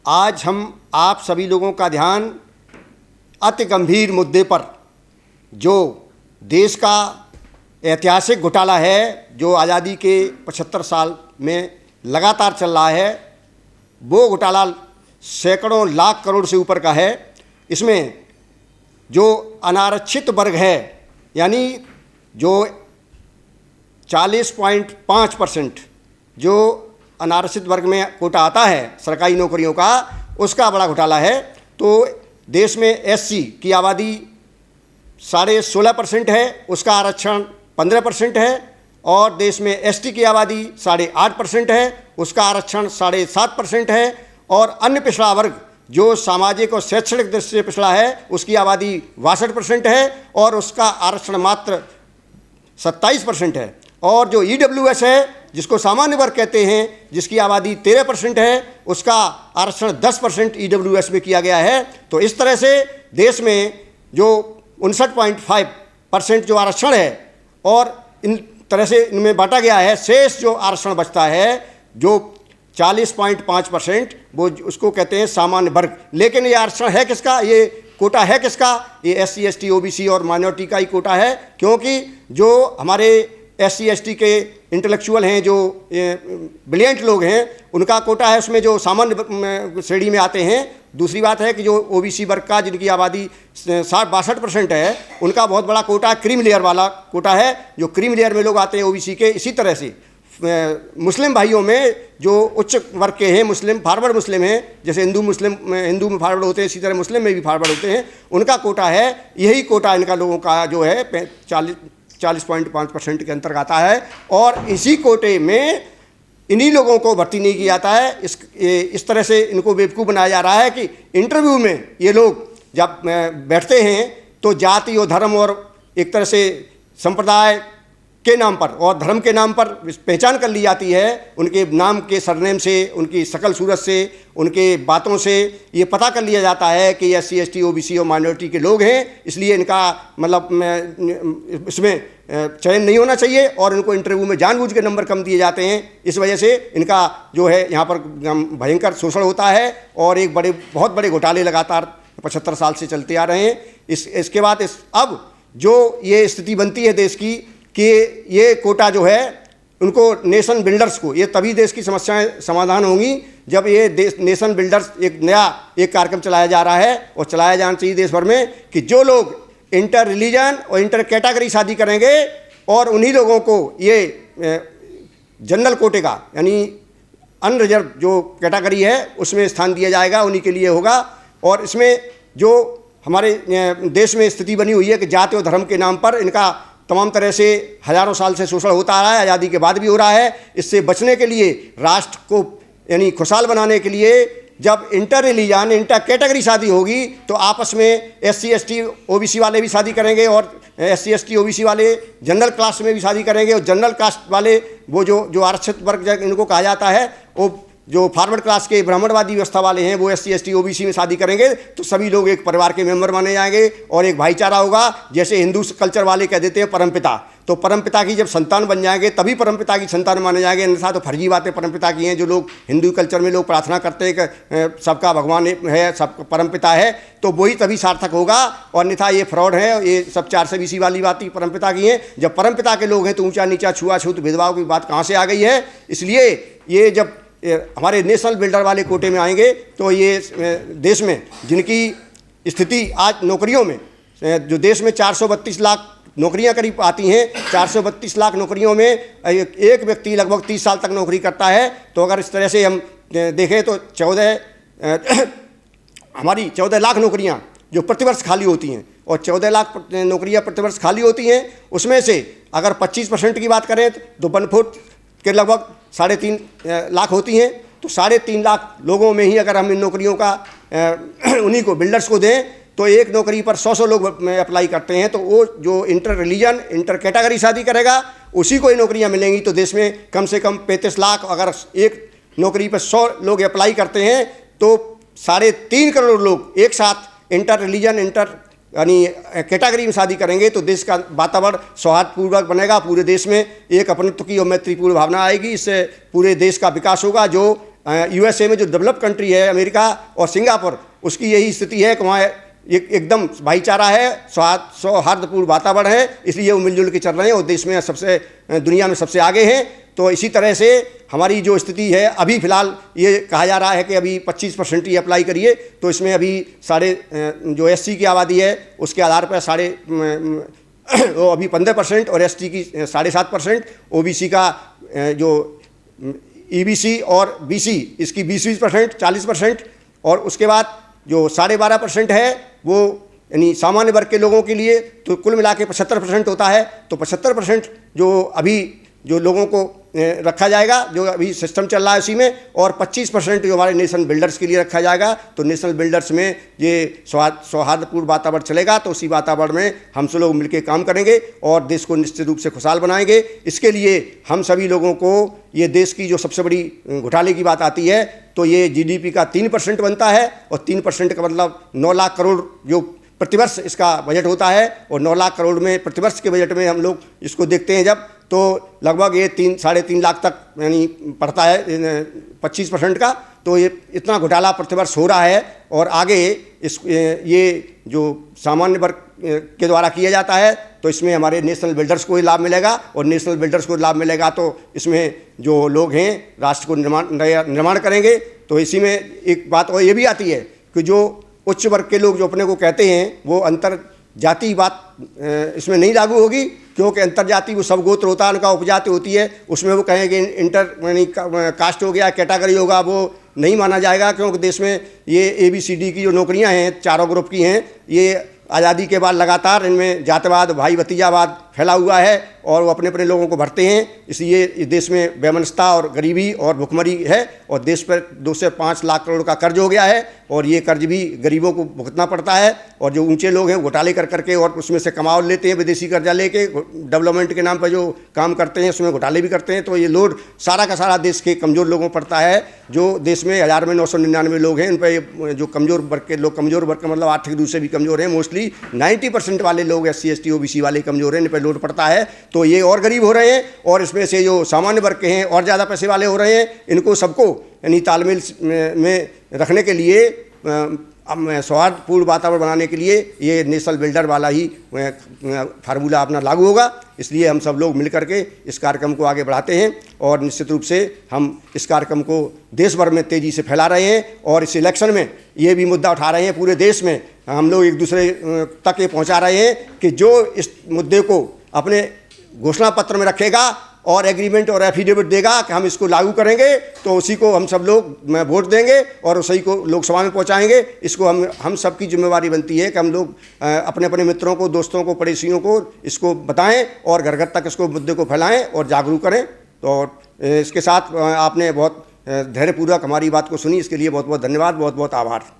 आज हम आप सभी लोगों का ध्यान अति गंभीर मुद्दे पर, जो देश का ऐतिहासिक घोटाला है, जो आज़ादी के 75 साल में लगातार चल रहा है, वो घोटाला सैकड़ों लाख करोड़ से ऊपर का है। इसमें जो अनारक्षित वर्ग है, यानी जो 40.5% जो अनारक्षित वर्ग में कोटा आता है सरकारी नौकरियों का, उसका बड़ा घोटाला है। तो देश में एससी की आबादी 16.5% है, उसका आरक्षण 15% है, और देश में एसटी की आबादी 8.5% है, उसका आरक्षण 7.5% है, और अन्य पिछड़ा वर्ग जो सामाजिक और शैक्षणिक दृष्टि से पिछड़ा है, उसकी आबादी 62% है और उसका आरक्षण मात्र 27% है। और जो ईडब्ल्यूएस है, जिसको सामान्य वर्ग कहते हैं, जिसकी आबादी 13% है, उसका आरक्षण 10% ईडब्ल्यूएस में किया गया है। तो इस तरह से देश में जो 59.5% जो आरक्षण है, और इन तरह से इनमें बांटा गया है। शेष जो आरक्षण बचता है, जो 40.5%, वो उसको कहते हैं सामान्य वर्ग। लेकिन ये आरक्षण है किसका, ये कोटा है किसका? ये एससी, एसटी, ओबीसी और माइनॉरिटी का ही कोटा है। क्योंकि जो हमारे एससी, एसटी के इंटेलेक्चुअल हैं, जो ब्रिलियंट लोग हैं, उनका कोटा है, उसमें जो सामान्य श्रेणी में आते हैं। दूसरी बात है कि जो ओबीसी वर्ग का, जिनकी आबादी 62% है, उनका बहुत बड़ा कोटा क्रीम लेयर वाला कोटा है, जो क्रीम लेयर में लोग आते हैं ओबीसी के। इसी तरह से मुस्लिम भाइयों में जो उच्च वर्ग के हैं, मुस्लिम फॉरवर्ड मुस्लिम हैं, जैसे हिंदू में फॉरवर्ड होते हैं, इसी तरह मुस्लिम में भी फॉरवर्ड होते हैं, उनका कोटा है। यही कोटा इनका लोगों का जो है 40.5% के अंतर्गत आता है। और इसी कोटे में इन्हीं लोगों को भर्ती नहीं किया जाता है। इस तरह से इनको बेवकूफ़ बनाया जा रहा है कि इंटरव्यू में ये लोग जब बैठते हैं तो जाति और धर्म और एक तरह से संप्रदाय के नाम पर और धर्म के नाम पर पहचान कर ली जाती है। उनके नाम के सरनेम से, उनकी शकल सूरत से, उनके बातों से ये पता कर लिया जाता है कि एससी, एसटी, ओबीसी और माइनॉरिटी के लोग हैं, इसलिए इनका मतलब इसमें चयन नहीं होना चाहिए, और इनको इंटरव्यू में जानबूझ के नंबर कम दिए जाते हैं। इस वजह से इनका जो है यहाँ पर भयंकर शोषण होता है, और एक बहुत बड़े घोटाले लगातार 75 साल से चलते आ रहे हैं। इसके बाद अब जो ये स्थिति बनती है देश की कि ये कोटा जो है उनको नेशन बिल्डर्स को, ये तभी देश की समस्याएं समाधान होंगी जब ये नेशन बिल्डर्स एक नया कार्यक्रम चलाया जा रहा है, और चलाया जाना चाहिए देश भर में, कि जो लोग इंटर रिलीजन और इंटर कैटेगरी शादी करेंगे, और उन्हीं लोगों को ये जनरल कोटे का, यानी अनरिजर्व जो कैटेगरी है, उसमें स्थान दिया जाएगा, उन्हीं के लिए होगा। और इसमें जो हमारे देश में स्थिति बनी हुई है कि जाति और धर्म के नाम पर इनका तमाम तरह से हज़ारों साल से शोषण होता आ रहा है, आज़ादी के बाद भी हो रहा है। इससे बचने के लिए, राष्ट्र को यानी खुशहाल बनाने के लिए, जब इंटर रिलीजन, इंटर कैटेगरी शादी होगी, तो आपस में एससी, एसटी, ओबीसी वाले भी शादी करेंगे, और एससी, एसटी, ओबीसी वाले जनरल कास्ट में भी शादी करेंगे, और जनरल कास्ट वाले वो जो आरक्षित वर्ग इनको कहा जाता है, वो जो फॉरवर्ड क्लास के ब्राह्मणवादी व्यवस्था वाले हैं, वो एससी, एसटी, ओबीसी में शादी करेंगे, तो सभी लोग एक परिवार के मेंबर माने जाएंगे, और एक भाईचारा होगा। जैसे हिंदू कल्चर वाले कह देते हैं परमपिता, तो परमपिता की जब संतान बन जाएंगे तभी परमपिता की संतान माने जाएंगे। अन्यथा तो फर्जी बातें परमपिता की हैं, जो लोग हिंदू कल्चर में लोग प्रार्थना करते हैं कि सबका भगवान है, सब परमपिता है, तो वही तभी सार्थक होगा। और अन्यथा ये फ्रॉड है, ये सब 420 वाली बात ही परमपिता की हैं। जब परमपिता के लोग हैं तो ऊंचा नीचा, छुआछूत, भेदभाव की बात कहाँ से आ गई है? इसलिए ये जब हमारे नेशनल बिल्डर वाले कोटे में आएंगे, तो ये देश में जिनकी स्थिति आज नौकरियों में, जो देश में 432 लाख नौकरियां करीब आती हैं, 432 लाख नौकरियों में एक व्यक्ति लगभग 30 साल तक नौकरी करता है। तो अगर इस तरह से हम देखें तो 14 लाख नौकरियां जो प्रतिवर्ष खाली होती हैं, और 14 लाख नौकरियां प्रतिवर्ष खाली होती हैं, उसमें से अगर 25% की बात करें तो 1/4 के लगभग 3.5 लाख होती हैं। तो 3.5 लाख लोगों में ही अगर हम इन नौकरियों का उन्हीं को, बिल्डर्स को दें, तो एक नौकरी पर 100 लोग अप्लाई करते हैं। तो वो जो इंटर रिलीजन, इंटर कैटेगरी शादी करेगा, उसी को ही नौकरियां मिलेंगी। तो देश में कम से कम 35 लाख, अगर एक नौकरी पर 100 लोग अप्लाई करते हैं, तो 3.5 करोड़ लोग एक साथ इंटर रिलीजन, इंटर यानी कैटेगरी में शादी करेंगे। तो देश का वातावरण सौहार्दपूर्वक बनेगा, पूरे देश में एक अपनत्व की और मैत्रीपूर्ण भावना आएगी। इससे पूरे देश का विकास होगा। जो यूएसए में जो डेवलप कंट्री है अमेरिका और सिंगापुर, उसकी यही स्थिति है कि वहाँ एकदम भाईचारा है, सौहार्दपूर्ण वातावरण है, इसलिए वो मिलजुल के चल रहे हैं और देश में दुनिया में सबसे आगे हैं। तो इसी तरह से हमारी जो स्थिति है, अभी फ़िलहाल ये कहा जा रहा है कि अभी 25% ही अप्लाई करिए, तो इसमें अभी जो एससी की आबादी है उसके आधार पर वो अभी 15% और एसटी की 7.5%, ओबीसी का जो ईबीसी और बीसी इसकी 20% 40%, और उसके बाद जो 12.5% है वो यानी सामान्य वर्ग के लोगों के लिए, तो कुल मिला के 75% होता है। तो 75% जो लोगों को रखा जाएगा, जो अभी सिस्टम चल रहा है उसी में, और 25% जो हमारे नेशनल बिल्डर्स के लिए रखा जाएगा। तो नेशनल बिल्डर्स में ये सौहार्दपूर्ण वातावरण चलेगा, तो उसी वातावरण में हम सब लोग मिलकर काम करेंगे और देश को निश्चित रूप से खुशहाल बनाएंगे। इसके लिए हम सभी लोगों को, ये देश की जो सबसे बड़ी घोटाले की बात आती है, तो ये जीडीपी का 3% बनता है, और 3% का मतलब 9 लाख करोड़ जो प्रतिवर्ष इसका बजट होता है, और 9 लाख करोड़ में प्रतिवर्ष के बजट में हम लोग इसको देखते हैं जब, तो लगभग ये 3-3.5 लाख तक यानी पड़ता है 25% का। तो ये इतना घोटाला प्रतिवर्ष हो रहा है, और आगे ये जो सामान्य वर्ग के द्वारा किया जाता है, तो इसमें हमारे नेशनल बिल्डर्स को ही लाभ मिलेगा, और नेशनल बिल्डर्स को लाभ मिलेगा तो इसमें जो लोग हैं राष्ट्र को निर्माण करेंगे। तो इसी में एक बात और ये भी आती है कि जो उच्च वर्ग के लोग जो अपने को कहते हैं, वो अंतर जाति बात इसमें नहीं लागू होगी, क्योंकि अंतर्जाति वो सब गोत्र होता है, उनका उपजाति होती है, उसमें वो कहेंगे इंटर यानी कास्ट हो गया, कैटेगरी होगा, वो नहीं माना जाएगा। क्योंकि देश में ये ABCD की जो नौकरियां हैं, चारों ग्रुप की हैं, ये आज़ादी के बाद लगातार इनमें जातिवाद, भाई भतीजावाद फैला हुआ है, और वो अपने अपने लोगों को भरते हैं। इसलिए इस देश में बेमनस्ता और गरीबी और भुखमरी है, और देश पर 2 से 5 लाख करोड़ का कर्ज हो गया है, और ये कर्ज भी गरीबों को भुगतना पड़ता है। और जो ऊंचे लोग हैं घोटाले कर करके और उसमें से कमाओ लेते हैं, विदेशी कर्जा लेके डेवलपमेंट के नाम पर जो काम करते हैं उसमें घोटाले भी करते हैं। तो ये लोड सारा का सारा देश के कमज़ोर लोगों पर पड़ता है। जो देश में 1000 में 999 लोग हैं, उन पर जो कमज़ोर वर्ग के लोग, कमज़ोर वर्ग का मतलब आर्थिक रूप से भी कमज़ोर हैं, मोस्टली 90% वाले लोग SC ST OBC वाले कमज़ोर हैं, इन पर लोड पड़ता है। तो ये और गरीब हो रहे हैं, और इसमें से जो सामान्य वर्ग के हैं और ज़्यादा पैसे वाले हो रहे हैं। इनको सबको यानी तालमेल में रखने के लिए, सौहार्दपूर्ण वातावरण बनाने के लिए ये नेशनल बिल्डर वाला ही फार्मूला अपना लागू होगा। इसलिए हम सब लोग मिलकर के इस कार्यक्रम को आगे बढ़ाते हैं, और निश्चित रूप से हम इस कार्यक्रम को देश भर में तेज़ी से फैला रहे हैं, और इस इलेक्शन में ये भी मुद्दा उठा रहे हैं। पूरे देश में हम लोग एक दूसरे तक ये पहुँचा रहे हैं कि जो इस मुद्दे को अपने घोषणा पत्र में रखेगा और एग्रीमेंट और एफिडेविट देगा कि हम इसको लागू करेंगे, तो उसी को हम सब लोग वोट देंगे और उसी को लोकसभा में पहुंचाएंगे। इसको हम सबकी जिम्मेवारी बनती है कि हम लोग अपने अपने मित्रों को, दोस्तों को, पड़ोसियों को इसको बताएं और घर घर तक इसको मुद्दे को फैलाएं और जागरूक करें। तो इसके साथ आपने बहुत धैर्यपूर्वक हमारी बात को सुनी, इसके लिए बहुत बहुत धन्यवाद, बहुत बहुत आभार।